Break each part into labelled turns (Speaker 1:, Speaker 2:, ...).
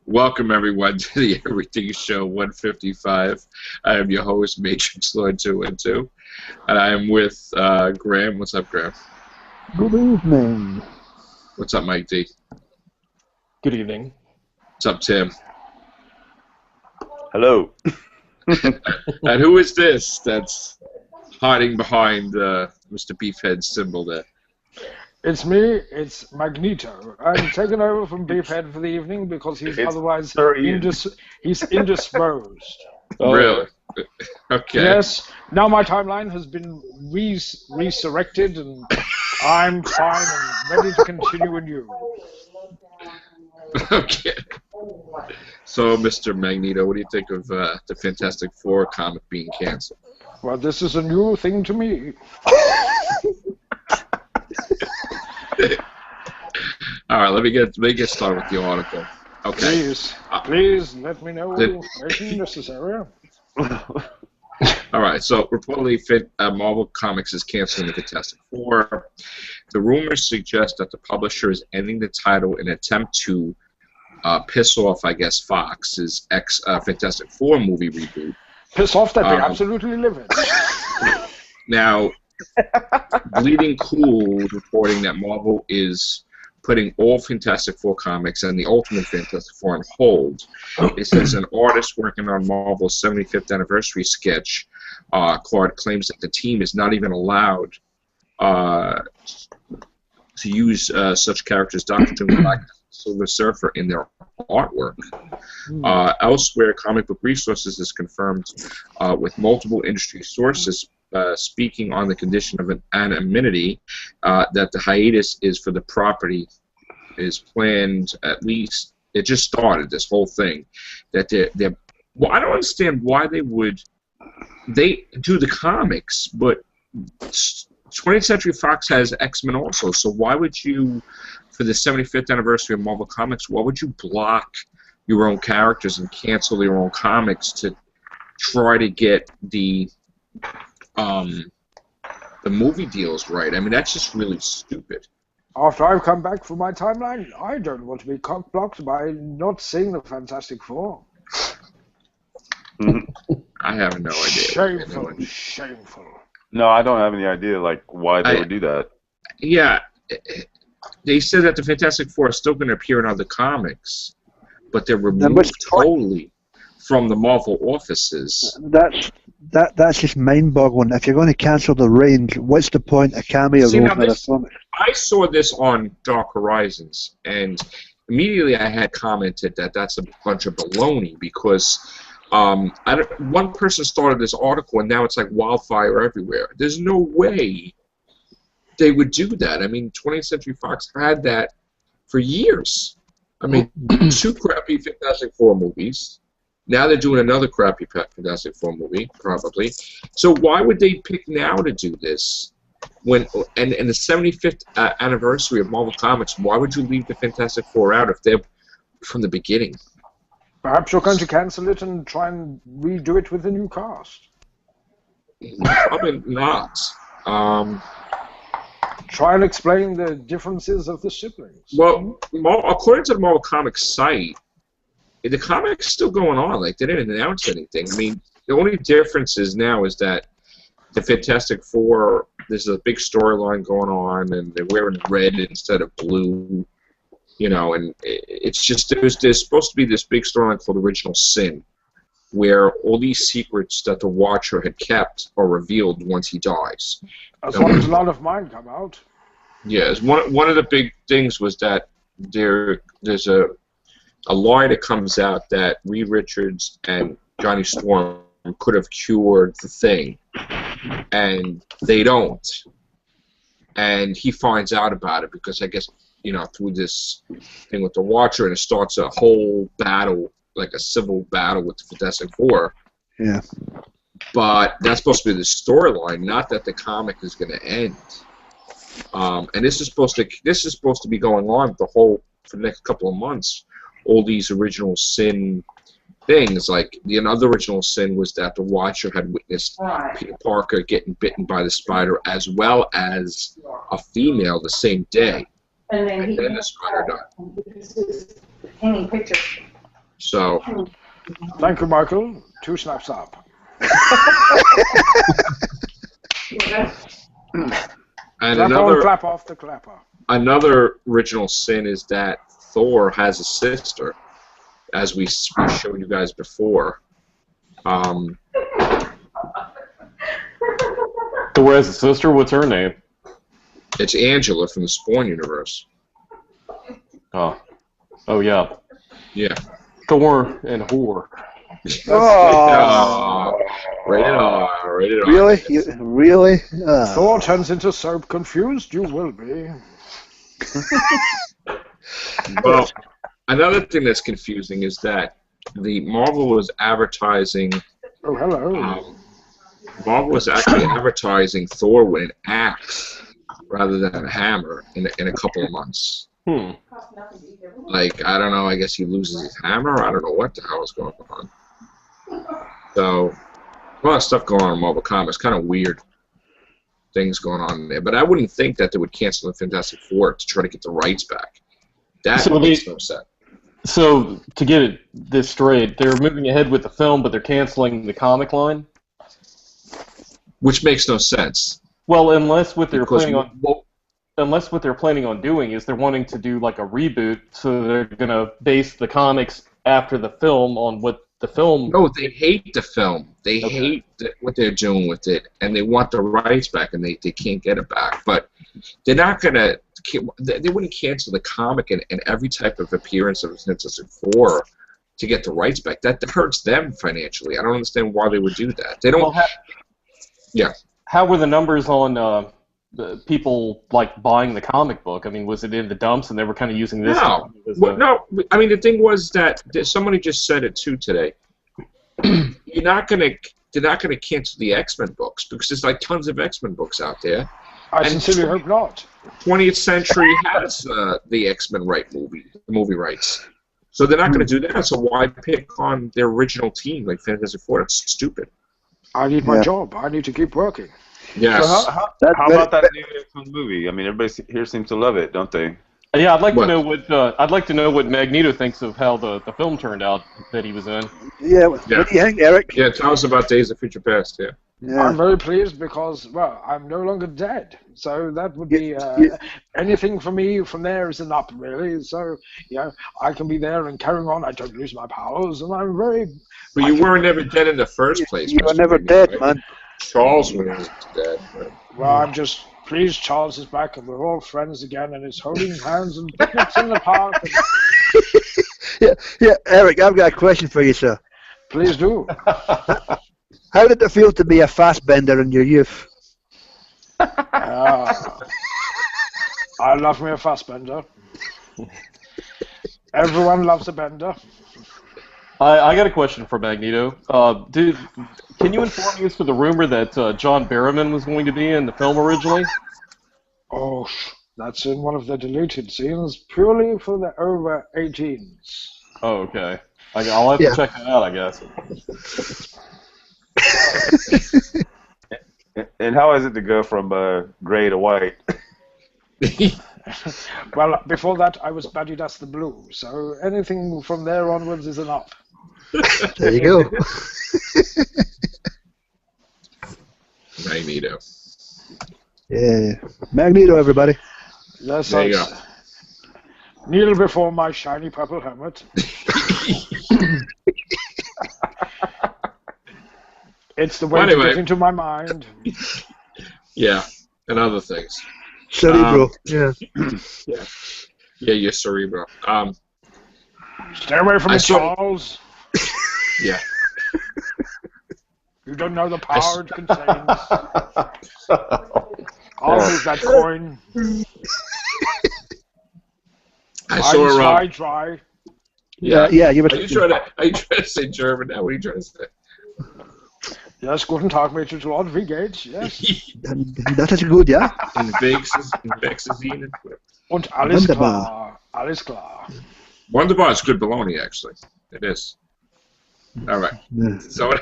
Speaker 1: Welcome everyone to the Everything Show 155. I am your host, Matrix Lord 212, and I am with Graham. What's up, Graham?
Speaker 2: Good evening.
Speaker 1: What's up, Mike D?
Speaker 3: Good evening.
Speaker 1: What's up, Tim?
Speaker 4: Hello.
Speaker 1: And who is this that's hiding behind Mr. Beefhead's symbol there?
Speaker 3: It's me, it's Magneto. I'm taking over from Beefhead for the evening because he's otherwise he's indisposed.
Speaker 1: Really? Okay.
Speaker 3: Yes, now my timeline has been resurrected and I'm fine and ready to continue anew.
Speaker 1: Okay. So, Mr. Magneto, what do you think of the Fantastic Four comic being canceled?
Speaker 3: Well, this is a new thing to me.
Speaker 1: All right, let me get started with the article. Okay.
Speaker 3: Please let me know if necessary.
Speaker 1: All right, so reportedly, Marvel Comics is canceling the Fantastic Four. The rumors suggest that the publisher is ending the title in an attempt to piss off, I guess, Fox's Fantastic Four movie reboot.
Speaker 3: Piss off that they absolutely live in.
Speaker 1: Now, Bleeding Cool is reporting that Marvel is putting all Fantastic Four comics and the Ultimate Fantastic Four on hold. It says an artist working on Marvel's 75th anniversary sketch card claims that the team is not even allowed to use such characters as Dr. Doom, Black Silver Surfer in their artwork. Elsewhere, Comic Book Resources has confirmed with multiple industry sources speaking on the condition of an anonymity that the hiatus is for the property is planned. At least it just started, this whole thing, that they're well, I don't understand why they do the comics, but 20th Century Fox has X-Men also, so why would you, for the 75th anniversary of Marvel Comics, why would you block your own characters and cancel your own comics to try to get the movie deals right? I mean, that's just really stupid.
Speaker 3: After I've come back from my timeline, I don't want to be cock-blocked by not seeing the Fantastic Four.
Speaker 1: I have no idea.
Speaker 3: Shameful, shameful.
Speaker 4: No, I don't have any idea why they would do that.
Speaker 1: Yeah, they said that the Fantastic Four are still going to appear in other comics, but they're removed totally from the Marvel offices.
Speaker 2: That's just mind-boggling. If you're going to cancel the range, what's the point of cameo roles in a comic?
Speaker 1: I saw this on Dark Horizons, and immediately I had commented that that's a bunch of baloney because one person started this article, and now it's like wildfire everywhere. There's no way they would do that. I mean, 20th Century Fox had that for years. I mean, two crappy Fantastic Four movies. Now they're doing another crappy Fantastic Four movie, probably. So why would they pick now to do this? And the 75th anniversary of Marvel Comics, why would you leave the Fantastic Four out if they're from the beginning?
Speaker 3: Perhaps you're going to cancel it and try and redo it with a new cast.
Speaker 1: Probably not.
Speaker 3: Try and explain the differences of the siblings.
Speaker 1: Well, according to the Marvel Comics site, the comic's still going on. Like, they didn't announce anything. I mean, the only difference is now is that the Fantastic Four, there's a big storyline going on, and they're wearing red instead of blue, you know, and it's just, there's supposed to be this big storyline called Original Sin, where all these secrets that the Watcher had kept are revealed once he dies.
Speaker 3: As long as a lot of mine come out.
Speaker 1: Yeah, one of the big things was that there's a lie that comes out that Reed Richards and Johnny Storm could have cured the Thing, and they don't. And he finds out about it because I guess, you know, through this thing with the Watcher, and it starts a whole battle, like a civil battle with the Fantastic Four.
Speaker 2: Yeah.
Speaker 1: But that's supposed to be the storyline, not that the comic is going to end. And this is supposed to be going on for the next couple of months. All these Original Sin things, like another Original Sin was that the Watcher had witnessed Peter Parker getting bitten by the spider as well as a female the same day, and then the spider died.
Speaker 5: Hanging pictures.
Speaker 1: So.
Speaker 3: Thank you, Michael. 2 snaps up.
Speaker 1: And
Speaker 3: Clap
Speaker 1: another
Speaker 3: on, clap off the clapper.
Speaker 1: Another original sin is that Thor has a sister, as we showed you guys before.
Speaker 6: Thor has a sister. What's her name?
Speaker 1: It's Angela from the Spawn universe.
Speaker 6: Oh yeah.
Speaker 1: Yeah.
Speaker 6: Thor and whore.
Speaker 2: Oh,
Speaker 1: rated R. Rated R.
Speaker 2: really? Really?
Speaker 3: Thor turns into soap. Confused you will be.
Speaker 1: Well, another thing that's confusing is that the Marvel was advertising.
Speaker 3: Oh, hello.
Speaker 1: Marvel was actually advertising Thor with an axe rather than a hammer in a couple of months. Like, I don't know, I guess he loses his hammer, I don't know what the hell is going on. So, a lot of stuff going on in Marvel Comics, kind of weird things going on there. But I wouldn't think that they would cancel the Fantastic Four to try to get the rights back. That makes no sense.
Speaker 6: So, to get this straight, they're moving ahead with the film, but they're canceling the comic line?
Speaker 1: Which makes no sense.
Speaker 6: Well, unless what they're planning on doing is they're wanting to do like a reboot, so they're going to base the comics after the film on what the film...
Speaker 1: No, they hate the film. They hate what they're doing with it, and they want the rights back, and they can't get it back. But they're not going to... They wouldn't cancel the comic and every type of appearance of Fantastic Four to get the rights back. That hurts them financially. I don't understand why they would do that. They don't... Yeah.
Speaker 6: How were the numbers on the people like buying the comic book? I mean, was it in the dumps and they were kind of using this?
Speaker 1: No. No. I mean, the thing was that somebody just said it too today. They're not gonna cancel the X-Men books because there's like tons of X-Men books out there.
Speaker 3: I sincerely hope not.
Speaker 1: 20th Century has the X-Men movie rights. So they're not going to do that. So why pick on their original team like Fantastic Four? That's stupid.
Speaker 3: I need my job. I need to keep working.
Speaker 1: Yes.
Speaker 4: So how about that new X-Men movie? I mean, everybody here seems to love it, don't they?
Speaker 6: Yeah, I'd like to know what Magneto thinks of how the film turned out that he was in.
Speaker 2: Yeah. What do you think, Eric?
Speaker 1: Yeah, tell us about Days of Future Past. Yeah.
Speaker 3: I'm very pleased because, well, I'm no longer dead. So that would be anything for me from there is an up, really. So, I can be there and carrying on. I don't lose my powers, and I'm very...
Speaker 1: But you were never dead in the first place.
Speaker 2: You were never dead, man.
Speaker 1: Charles was dead. But...
Speaker 3: Well, I'm just pleased Charles is back, and we're all friends again, and it's holding hands and picnics in the park. And...
Speaker 2: yeah, Eric, I've got a question for you, sir.
Speaker 3: Please do.
Speaker 2: How did it feel to be a Fassbender in your youth?
Speaker 3: I love me a Fassbender. Everyone loves a bender.
Speaker 6: I got a question for Magneto. Can you inform me as to the rumor that John Barrowman was going to be in the film originally?
Speaker 3: Oh, that's in one of the deleted scenes, purely for the over 18s.
Speaker 6: Oh, okay. I'll have to check that out, I guess.
Speaker 4: And how is it to go from gray to white?
Speaker 3: Well, before that, I was Buddy Dust the Blue, so anything from there onwards is an up.
Speaker 2: There you go.
Speaker 1: Magneto.
Speaker 2: Yeah. Magneto, everybody.
Speaker 3: Yes,
Speaker 1: there you go.
Speaker 3: Kneel before my shiny purple helmet. It's the way to get into my mind.
Speaker 1: Yeah, and other things.
Speaker 2: Cerebro. Yeah,
Speaker 1: you're cerebro.
Speaker 3: Stay away from Charles.
Speaker 1: Yeah.
Speaker 3: You don't know the power it contains. I'll move that coin.
Speaker 1: I saw
Speaker 3: dry.
Speaker 1: Yeah.
Speaker 2: You
Speaker 1: are you trying to say German now? What are you trying to say?
Speaker 3: Yes, guten Tag, Major Lord. Wie geht's? Yes.
Speaker 2: Das ist gut, ja?
Speaker 1: In Bexazine.
Speaker 3: Und alles klar. Alles klar.
Speaker 1: Wunderbar is good bologna, actually. It is. All right.
Speaker 2: Yeah.
Speaker 1: So,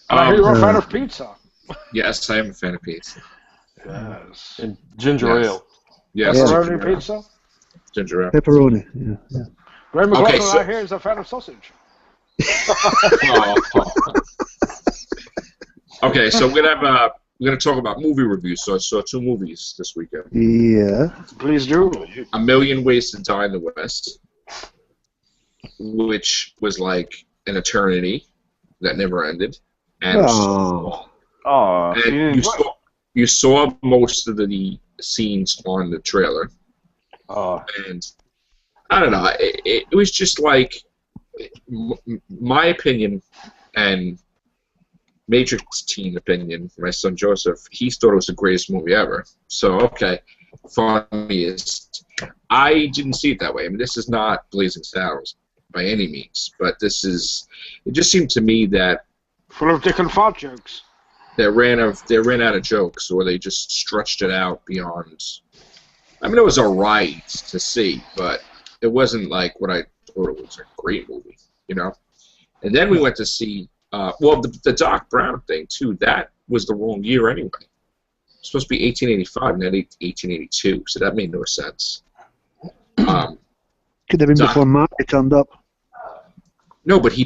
Speaker 3: I hear you're a fan of pizza.
Speaker 1: Yes, I am a fan of pizza.
Speaker 3: Yes.
Speaker 6: And ginger ale.
Speaker 1: Yes.
Speaker 3: Pepperoni pizza?
Speaker 1: Ginger ale.
Speaker 2: Pepperoni. Yeah, yeah.
Speaker 3: Ray McLaughlin,
Speaker 1: so-
Speaker 3: I hear, is a fan of sausage.
Speaker 1: Oh. Okay, so we're gonna talk about movie reviews. So I saw 2 movies this weekend.
Speaker 2: Yeah.
Speaker 3: Please do.
Speaker 1: A Million Ways to Die in the West, which was like an eternity that never ended, and,
Speaker 2: Oh.
Speaker 4: Oh,
Speaker 1: and you saw most of the scenes on the trailer, and I don't know. It was just like my opinion and Matrix team opinion. My son Joseph, he thought it was the greatest movie ever. So okay, funniest. I didn't see it that way. I mean, this is not Blazing Saddles by any means, but this is. It just seemed to me that
Speaker 3: Full of dick and fart jokes.
Speaker 1: they ran out of jokes, or they just stretched it out beyond. I mean, it was alright to see, but it wasn't like what I thought it was a great movie, you know. And then we went to see, the Doc Brown thing too. That was the wrong year anyway. It's supposed to be 1885, not 1882, so that made no sense.
Speaker 2: Could have been
Speaker 1: Doc-
Speaker 2: before Marty turned up.
Speaker 1: No, but he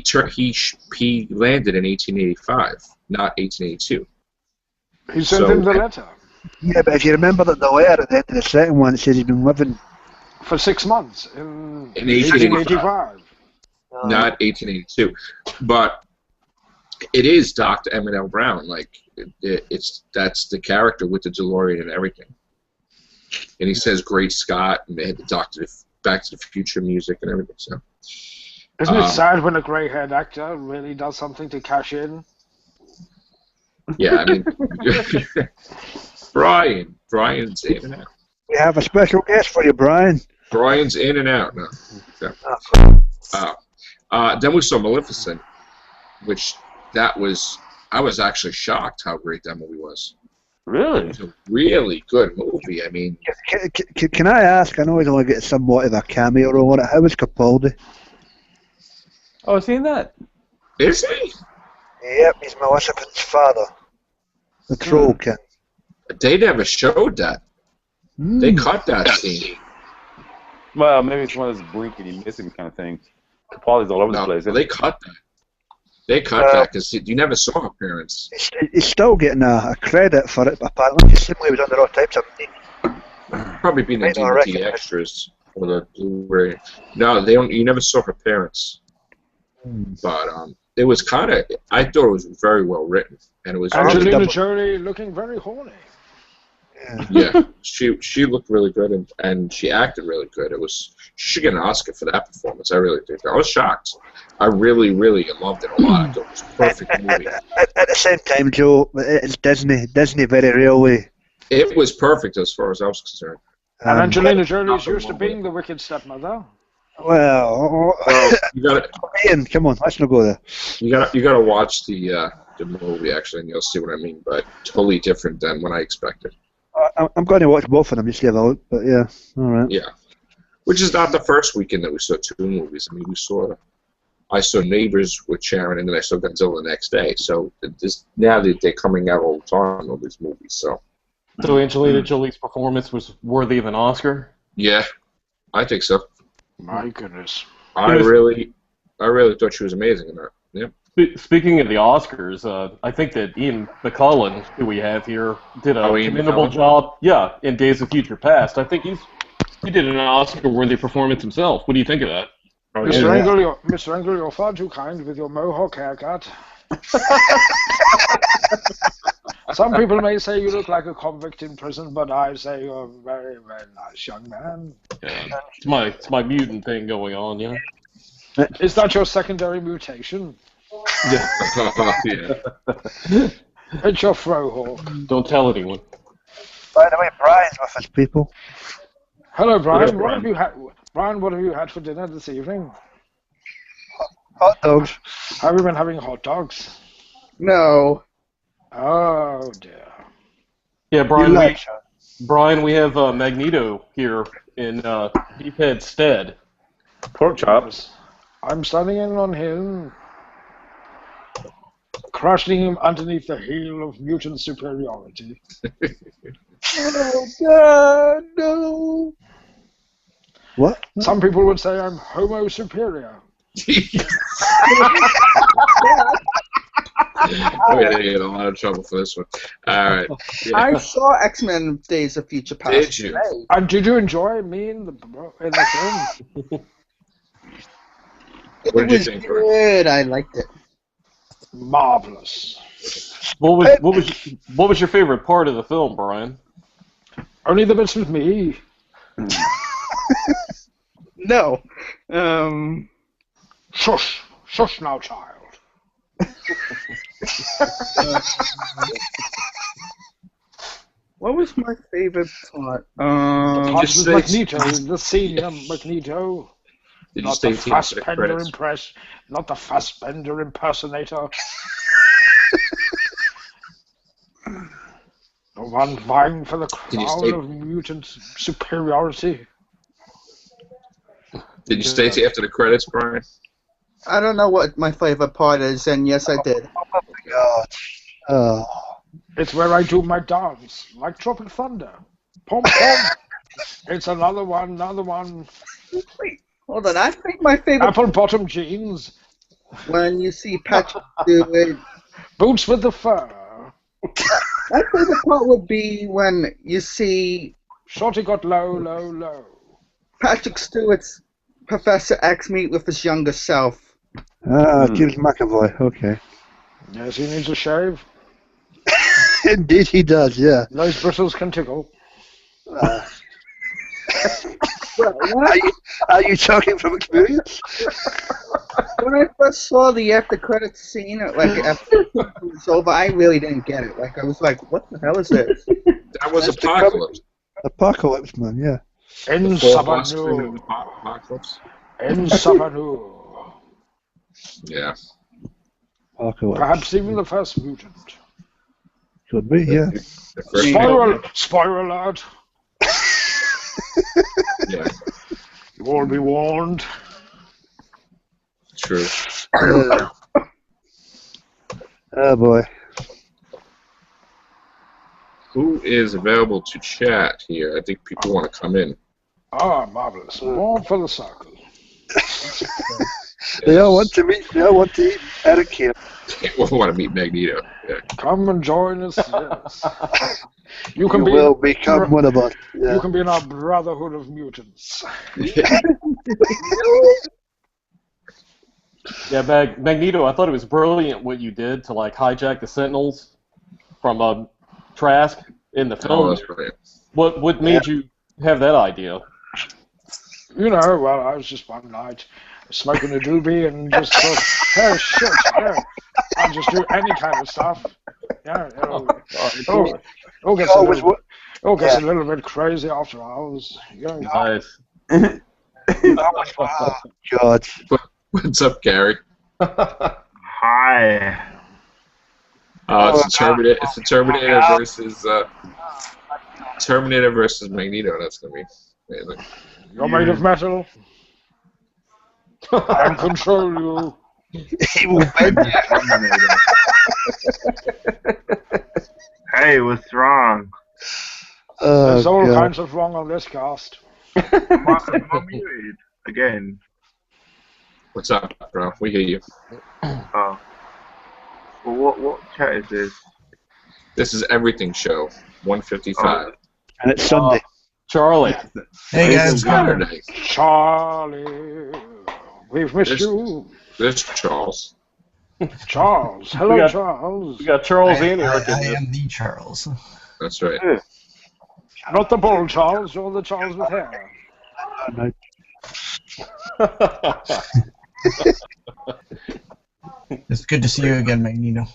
Speaker 1: landed in 1885, not 1882.
Speaker 3: He sent
Speaker 1: So-
Speaker 3: him the letter.
Speaker 2: Yeah, but if you remember that the letter at the end of the second one, it says he's been living.
Speaker 3: For 6 months in
Speaker 1: 1885.
Speaker 3: 1885.
Speaker 1: Not 1882, but it is Dr. Emmett L. Brown. Like that's the character with the DeLorean and everything. And he says "Great Scott," and they had the Back to the Future music and everything. So
Speaker 3: Isn't it sad when a grey-haired actor really does something to cash in?
Speaker 1: yeah, I mean, Brian's in and out.
Speaker 2: We have a special guest for you, Brian.
Speaker 1: Brian's in and out now. So, then we saw Maleficent, which I was actually shocked how great that movie was.
Speaker 4: really?
Speaker 1: It's a really good movie. I mean,
Speaker 2: Can I ask? I know he's only got somewhat of a cameo role on it. How was Capaldi?
Speaker 4: Oh, I've seen that.
Speaker 1: is he?
Speaker 2: Yep, he's Maleficent's father, the Troll King.
Speaker 1: They never showed that. They cut that scene.
Speaker 4: Well, maybe it's one of those blinkety missing kind of things. Capaldi's all over the
Speaker 1: No,
Speaker 4: place.
Speaker 1: they cut that. They cut that because you never saw her parents.
Speaker 2: He's still getting a credit for it, but apparently he simply was under all types of
Speaker 1: Probably being the
Speaker 2: Might not
Speaker 1: DVD
Speaker 2: recognize.
Speaker 1: extras or the Blu-ray. No, they don't. You never saw her parents. But it was kind of. I thought it was very well written, and it was.
Speaker 3: Angelina Jolie looking very horny.
Speaker 1: Yeah, she looked really good, and she acted really good. It was. She should get an Oscar for that performance. I really did. I was shocked. I really, really loved it a lot. I thought it was a perfect movie.
Speaker 2: At the same time, Joe, it's Disney. Disney very rarely.
Speaker 1: It was perfect as far as I was concerned.
Speaker 3: And Angelina Jolie
Speaker 1: not
Speaker 3: is
Speaker 1: the
Speaker 3: used to
Speaker 1: one
Speaker 3: being the wicked stepmother.
Speaker 2: Well,
Speaker 1: You got
Speaker 2: Ian, come on, let's not go there.
Speaker 1: You gotta watch the movie actually, and you'll see what I mean. But totally different than what I expected.
Speaker 2: I'm going to watch both of them just to have a look, but yeah, all right.
Speaker 1: Yeah, which is not the first weekend that we saw 2 movies. I mean, I saw Neighbors with Sharon, and then I saw Godzilla the next day. So now that they're coming out all the time, all these movies. So
Speaker 6: Angelina Jolie's performance was worthy of an Oscar?
Speaker 1: yeah, I think so.
Speaker 3: My goodness.
Speaker 1: I really thought she was amazing in that. Yeah.
Speaker 6: Speaking of the Oscars, I think that Ian McKellen, who we have here, did a
Speaker 1: Ian
Speaker 6: commendable
Speaker 1: McKellen?
Speaker 6: job. Yeah, in Days of Future Past. I think he did an Oscar-worthy performance himself. What do you think of that?
Speaker 1: Oh,
Speaker 3: Mr.
Speaker 1: yeah.
Speaker 3: Engel, you're far too kind with your mohawk haircut. Some people may say you look like a convict in prison, but I say you're a very, very nice young man.
Speaker 6: Yeah, it's my mutant thing going on, yeah.
Speaker 3: Is that your secondary mutation?
Speaker 1: Yeah.
Speaker 3: It's your frohawk.
Speaker 6: Don't tell anyone.
Speaker 2: By the way, Brian's with us, people.
Speaker 3: Hello, Brian.
Speaker 1: Yes,
Speaker 3: What have you had? Brian, what have you had for dinner this evening?
Speaker 2: Hot dogs.
Speaker 3: Have you been having hot dogs?
Speaker 5: No.
Speaker 3: Oh dear.
Speaker 6: Yeah, Brian,
Speaker 2: You like
Speaker 6: Brian, we have Magneto here in Beefhead stead.
Speaker 4: Pork chops.
Speaker 3: I'm standing in on him, crushing him underneath the heel of mutant superiority.
Speaker 5: Oh God, no.
Speaker 2: What?
Speaker 3: Some people would say I'm homo superior.
Speaker 1: We're gonna get in a lot of trouble for this one. All right. Yeah.
Speaker 5: I saw X-Men Days of Future Past.
Speaker 1: Did you?
Speaker 5: today.
Speaker 3: And did you enjoy me in the film?
Speaker 5: It
Speaker 1: What did you
Speaker 5: was
Speaker 1: think, Brian?
Speaker 5: good. I liked it.
Speaker 3: Marvelous.
Speaker 6: What was your favorite part of the film, Brian?
Speaker 3: Only the bits with me.
Speaker 5: No.
Speaker 3: Shush. Shush now, child.
Speaker 5: What was my favorite part?
Speaker 3: Part
Speaker 1: just
Speaker 3: with
Speaker 1: say-
Speaker 3: Magneto, the senior Magneto.
Speaker 1: Did you
Speaker 3: Not
Speaker 1: stay
Speaker 3: the
Speaker 1: tuned for the
Speaker 3: Fassbender
Speaker 1: credits?
Speaker 3: not the Fassbender impersonator. The one vying for the
Speaker 1: Did you
Speaker 3: crown
Speaker 1: stay-
Speaker 3: of mutant superiority.
Speaker 1: Did you stay till after the credits, Brian?
Speaker 5: I don't know what my favorite part is, and yes, I did.
Speaker 2: God. Oh.
Speaker 3: It's where I do my dance, like Tropic Thunder. Pom pom. It's another one.
Speaker 5: Wait, hold on. I think my favorite
Speaker 3: Apple bottom jeans,
Speaker 5: when you see Patrick do it.
Speaker 3: boots with the fur.
Speaker 5: My favorite part would be when you see
Speaker 3: Shorty got low.
Speaker 5: Patrick Stewart's Professor X meet with his younger self.
Speaker 2: James McAvoy. Okay.
Speaker 3: Yes, he needs a shave.
Speaker 2: Indeed, he does. Yeah.
Speaker 3: Those bristles can tickle.
Speaker 2: Uh,
Speaker 5: Well,
Speaker 2: are you talking from experience?
Speaker 5: when I first saw the after credits scene, like after it was over, I really didn't get it. Like I was like, "What the hell is this?"
Speaker 1: That was
Speaker 2: That's the
Speaker 1: Apocalypse.
Speaker 2: Apocalypse Man. Yeah.
Speaker 3: In
Speaker 1: The full offspring of
Speaker 3: Sabanu.
Speaker 1: Apocalypse.
Speaker 3: In Sabanu.
Speaker 1: Yeah.
Speaker 2: Apocalypse.
Speaker 3: Perhaps even the first mutant.
Speaker 2: Could be. Yeah.
Speaker 1: The first
Speaker 3: Spoiler alert.
Speaker 1: Yeah,
Speaker 3: You all be warned.
Speaker 1: true.
Speaker 2: Oh boy.
Speaker 1: Who is available to chat here? I think people want to come in.
Speaker 3: Ah, marvelous. More for the circle.
Speaker 2: They all want to meet. They all want to eat at a camp.
Speaker 1: We want to meet Magneto. Yeah.
Speaker 3: Come and join us. Yes. You
Speaker 2: You will become one of us. Yeah.
Speaker 3: You can be in our brotherhood of mutants.
Speaker 6: Yeah, Magneto, I thought it was brilliant what you did to like hijack the Sentinels from Trask in the
Speaker 1: Oh,
Speaker 6: film.
Speaker 1: that's brilliant.
Speaker 6: What made you have that idea?
Speaker 3: You know, well, I was just one night smoking a doobie and just thought, hey, shit, yeah, I'll just do any kind of stuff. Yeah, gets a little bit crazy after hours. Yeah.
Speaker 6: Nice.
Speaker 2: Oh, God.
Speaker 1: What's up, Gary?
Speaker 7: Hi.
Speaker 1: It's the Terminator versus Magneto. That's gonna be amazing.
Speaker 3: You're made of metal. I control you.
Speaker 2: He will bend you.
Speaker 7: Hey, what's wrong?
Speaker 2: Oh,
Speaker 3: There's all
Speaker 2: God.
Speaker 3: kinds of wrong on this cast.
Speaker 7: I'm muted again.
Speaker 1: What's up, bro? We hear you.
Speaker 7: Oh. Well, what chat is this?
Speaker 1: This is Everything Show 155.
Speaker 2: And it's Sunday.
Speaker 6: Charlie.
Speaker 8: Hey
Speaker 1: This
Speaker 8: guys,
Speaker 1: is Saturday.
Speaker 3: Charlie, we've missed
Speaker 1: This-
Speaker 3: you.
Speaker 1: This is Charles.
Speaker 3: Charles, hello,
Speaker 6: We got-
Speaker 3: Charles.
Speaker 6: We got Charles
Speaker 8: I
Speaker 6: and Eric in
Speaker 8: I
Speaker 6: this.
Speaker 8: am the Charles.
Speaker 1: That's right.
Speaker 3: Not the bald Charles, you're the Charles with hair.
Speaker 2: No.
Speaker 8: It's good to see you again, Magneto.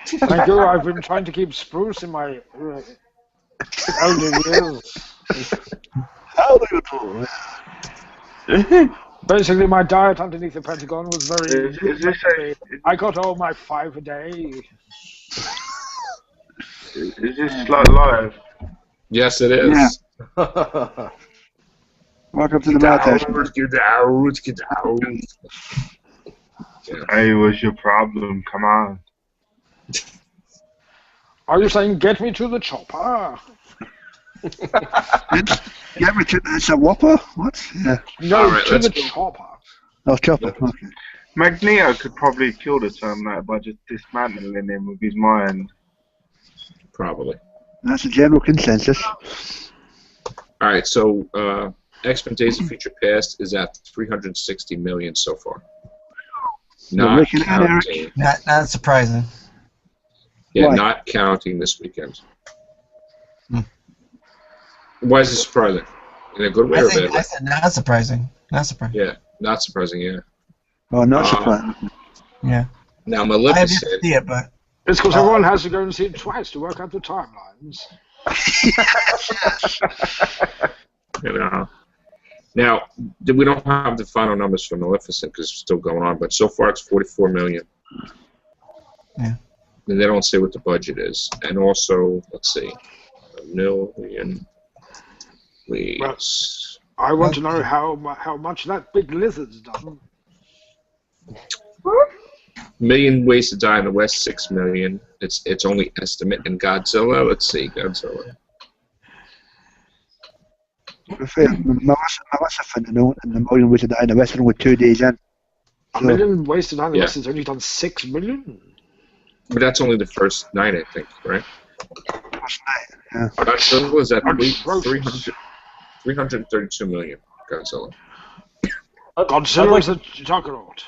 Speaker 3: Thank you, I've been trying to keep spruce in my elder years.
Speaker 2: How do you do?
Speaker 3: Basically, my diet underneath the Pentagon was very...
Speaker 7: Is this
Speaker 3: I got all my 5 a day.
Speaker 7: is this like live?
Speaker 1: Yes, it is.
Speaker 2: Welcome to the Madhouse.
Speaker 1: Get out. Get out.
Speaker 7: Hey, what's your problem? Come on.
Speaker 3: Are you saying, get me to the chopper?
Speaker 2: Yeah, Richard, it's a Whopper? What? Yeah.
Speaker 3: No,
Speaker 1: All right,
Speaker 3: to
Speaker 1: let's
Speaker 3: the
Speaker 1: go.
Speaker 3: chopper.
Speaker 2: Oh, Chopper. Okay.
Speaker 7: Magneto could probably kill the Terminator by just dismantling him with his mind.
Speaker 1: Probably.
Speaker 2: That's the general consensus.
Speaker 1: All right, so X-Men: Days of Future Past is at 360 million so far. Not
Speaker 2: looking at Eric.
Speaker 1: counting.
Speaker 8: Not surprising.
Speaker 1: Yeah,
Speaker 2: Why?
Speaker 1: not counting this weekend.
Speaker 8: Hmm.
Speaker 1: Why is it surprising? In a good way or a bad way?
Speaker 8: I said not surprising. Not surprising.
Speaker 1: Yeah, not surprising. Yeah.
Speaker 2: Oh, not surprising.
Speaker 8: Yeah.
Speaker 1: Now
Speaker 8: I have yet to
Speaker 1: Maleficent.
Speaker 8: see it, but
Speaker 3: It's because everyone has to go and see it twice to work out the timelines.
Speaker 1: You know. Now we don't have the final numbers for Maleficent because it's still going on, but so far it's 44 million.
Speaker 8: Yeah.
Speaker 1: And they don't say what the budget is, and also let's see, $1 million. Please.
Speaker 3: I want to know how much that big lizard's done.
Speaker 1: Million Ways to Die in the West, 6 million. It's only estimate. And Godzilla, let's see, Godzilla.
Speaker 2: Melissa phenomenal, and the Million Ways to Die in the West with 2 days in.
Speaker 3: A million Ways to Die in the
Speaker 1: Yeah.
Speaker 3: West has only done 6 million.
Speaker 1: But that's only the first night, I think, right?
Speaker 2: First night, yeah.
Speaker 1: Godzilla is at
Speaker 3: Atrocious.
Speaker 1: 332 million. Godzilla.
Speaker 3: Godzilla is a juggernaut.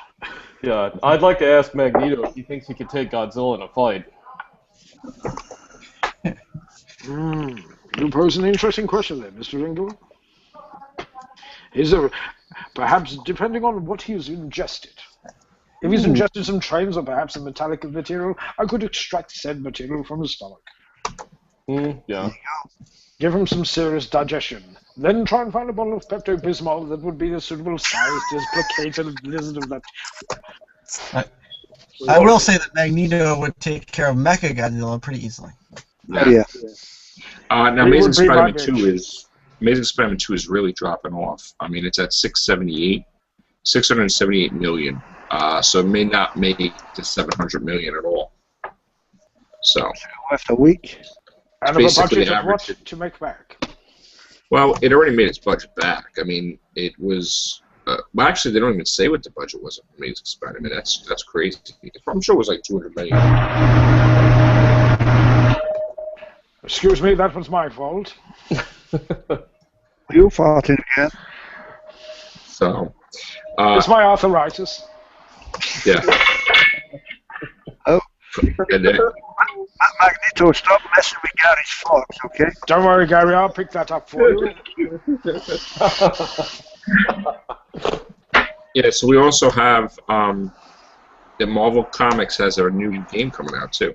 Speaker 6: Yeah, I'd like to ask Magneto if he thinks he could take Godzilla in a fight.
Speaker 3: You pose an interesting question there, Mr. Ringdor. Is there, perhaps depending on what he's ingested. If he's ingested some trains or perhaps some metallic material, I could extract said material from his stomach.
Speaker 6: Yeah.
Speaker 3: Give him some serious digestion. Then try and find a bottle of Pepto-Bismol that would be a suitable size to placate a lizard of that.
Speaker 8: I will say that Magneto would take care of Mecha Godzilla pretty easily.
Speaker 2: Yeah.
Speaker 1: Now
Speaker 3: He
Speaker 1: Amazing
Speaker 3: would be my
Speaker 1: Spider-Man 2 is really dropping off. I mean, it's at 678 million. So it may not make the 700 million at all. So
Speaker 2: Left a week.
Speaker 3: And of a
Speaker 1: basically
Speaker 3: budget of what
Speaker 1: average.
Speaker 3: to make back.
Speaker 1: well, it already made its budget back. I mean, it was. Well, actually, they don't even say what the budget was of Amazing Spider-Man. That's crazy. I'm sure it was like 200 million.
Speaker 3: Excuse me, that was my fault.
Speaker 2: You farting again?
Speaker 1: So,
Speaker 3: It's my arthritis.
Speaker 1: yeah.
Speaker 2: Oh.
Speaker 1: And then,
Speaker 2: Magneto, stop messing with Gary's farts, okay?
Speaker 3: Don't worry, Gary, I'll pick that up for you.
Speaker 1: yeah, so we also have the Marvel Comics has a new game coming out too.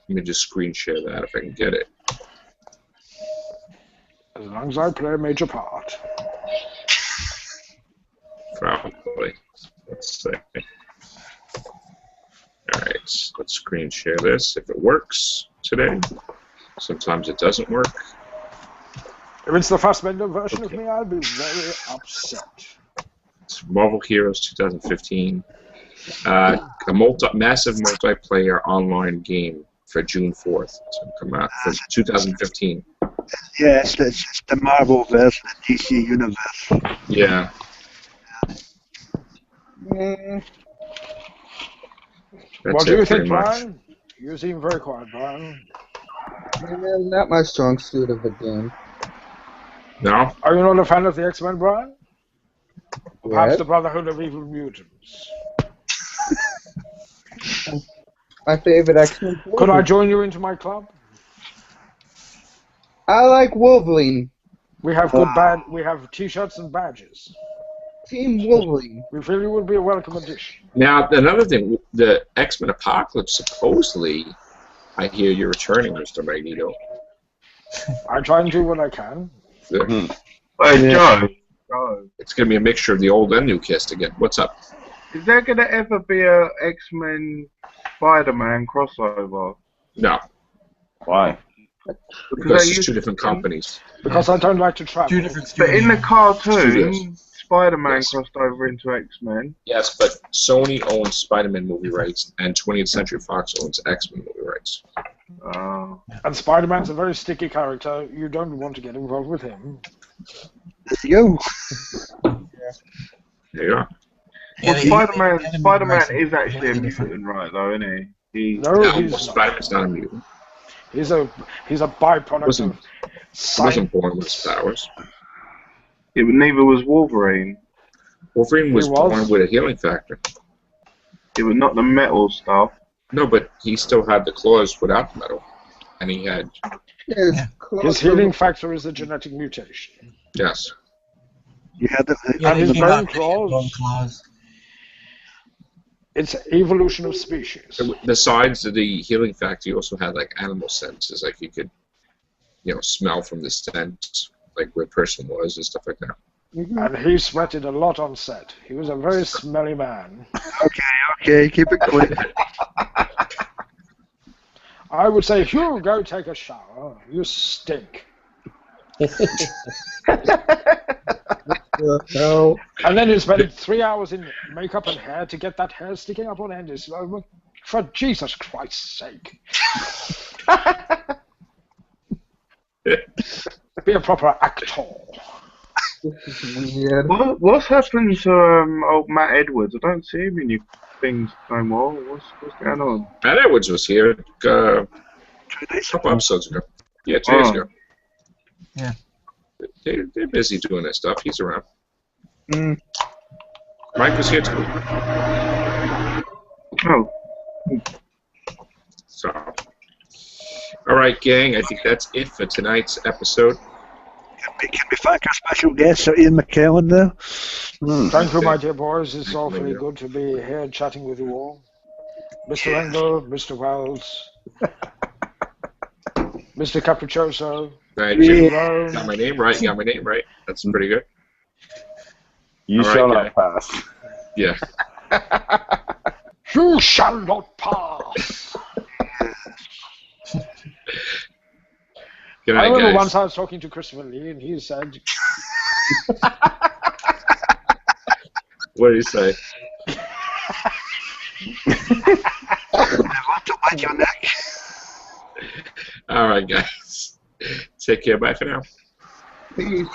Speaker 1: Let me just screen share that if I can get it.
Speaker 3: As long as I play a major part.
Speaker 1: Probably. Let's see. Alright, let's screen share this if it works today. Sometimes it doesn't work.
Speaker 3: If it's the Fassbender version of me, I'll be very upset.
Speaker 1: It's Marvel Heroes 2015. A massive multiplayer online game for June 4th. It's going to come out for 2015.
Speaker 2: Yeah, it's the Marvel version of the DC Universe.
Speaker 1: Yeah. That's
Speaker 3: What do you
Speaker 1: it,
Speaker 3: think,
Speaker 1: pretty much.
Speaker 3: Brian? You seem very quiet, Brian.
Speaker 5: Not my strong suit of a game.
Speaker 1: No?
Speaker 3: Are you not a fan of the X-Men, Brian? Perhaps
Speaker 5: Yes.
Speaker 3: the Brotherhood of Evil Mutants.
Speaker 5: My favorite X-Men.
Speaker 3: Could I join you into my club?
Speaker 5: I like Wolverine.
Speaker 3: We have good we have T-shirts and badges.
Speaker 5: Team Wolverine.
Speaker 3: We feel you would be a welcome addition.
Speaker 1: Now, another thing, the X-Men Apocalypse, supposedly, I hear you're returning, Mr. Magneto.
Speaker 3: I try and do what I can.
Speaker 4: Hey, Joe.
Speaker 1: It's going to be a mixture of the old and new cast again. What's up?
Speaker 7: Is there gonna ever be a X-Men Spider-Man crossover?
Speaker 1: No,
Speaker 4: Why?
Speaker 1: because it's two different companies.
Speaker 3: Because I don't like to travel.
Speaker 8: Two different
Speaker 7: But in the
Speaker 8: studios.
Speaker 7: cartoon,
Speaker 1: Studios.
Speaker 7: Spider-Man
Speaker 1: Yes.
Speaker 7: crossed over into X-Men.
Speaker 1: Yes, but Sony owns Spider-Man movie rights, and 20th Century Fox owns X-Men movie rights.
Speaker 7: Oh.
Speaker 3: And Spider-Man's a very sticky character. You don't want to get involved with him.
Speaker 2: There you go.
Speaker 1: There you are.
Speaker 7: Well,
Speaker 8: Yeah,
Speaker 7: Spider-Man is
Speaker 8: completely
Speaker 7: actually a
Speaker 8: different.
Speaker 7: mutant, right, though, isn't he?
Speaker 3: No,
Speaker 1: No,
Speaker 3: he's not.
Speaker 1: Spider-Man's not a mutant.
Speaker 3: He's a byproduct
Speaker 1: Wasn't-
Speaker 3: of
Speaker 1: He
Speaker 3: science.
Speaker 1: wasn't born with his powers.
Speaker 7: Neither was Wolverine.
Speaker 1: Wolverine was
Speaker 3: He was?
Speaker 1: born with a healing factor.
Speaker 7: It was not the metal stuff.
Speaker 1: No, but he still had the claws without the metal. And he had,
Speaker 3: His healing factor is a genetic mutation.
Speaker 1: yes.
Speaker 2: You had the,
Speaker 8: Yeah,
Speaker 3: And his
Speaker 8: he
Speaker 3: bone
Speaker 8: got
Speaker 3: claws?
Speaker 8: bone claws.
Speaker 3: It's evolution of species.
Speaker 1: Besides the healing factor, he also had like animal senses, like you could, smell from the scent, like where a person was and stuff like that.
Speaker 3: And he sweated a lot on set. He was a very smelly man.
Speaker 2: okay, keep it quick.
Speaker 3: I would say, Hugh, go take a shower. You stink.
Speaker 5: No.
Speaker 3: And then you spend 3 hours in makeup and hair to get that hair sticking up on end. It's, for Jesus Christ's sake. Be a proper actor.
Speaker 5: This is weird.
Speaker 7: What's happened to old Matt Edwards? I don't see him in your things no more. What's going on?
Speaker 1: Matt Edwards was here a couple episodes ago. Yeah, 2 days ago.
Speaker 8: Yeah.
Speaker 1: They're busy doing that stuff. He's around.
Speaker 5: Mm.
Speaker 1: Mike was here too.
Speaker 7: Oh,
Speaker 1: So, all right, gang. I think that's it for tonight's episode.
Speaker 2: Can we thank our special guest, Sir Ian McKellen, there?
Speaker 3: Thank you, my dear boys. It's
Speaker 1: Thank you,
Speaker 3: awfully
Speaker 1: Leo.
Speaker 3: good to be here chatting with you all. Mr. Engel, Mr. Wells, Mr. Capriccioso,
Speaker 1: Thank you.
Speaker 2: Yeah.
Speaker 3: Jerome.
Speaker 1: Got my name right. Got my name right. That's pretty good.
Speaker 4: You
Speaker 1: All
Speaker 4: shall
Speaker 1: right,
Speaker 4: not pass.
Speaker 1: Yeah.
Speaker 3: You shall not pass.
Speaker 1: Good
Speaker 3: I
Speaker 1: night,
Speaker 3: remember
Speaker 1: guys.
Speaker 3: once I was talking to Christopher Lee, and he said,
Speaker 1: What did he say?
Speaker 2: Want to bite your neck?
Speaker 1: All right, guys. Take care. Bye for now.
Speaker 5: Peace.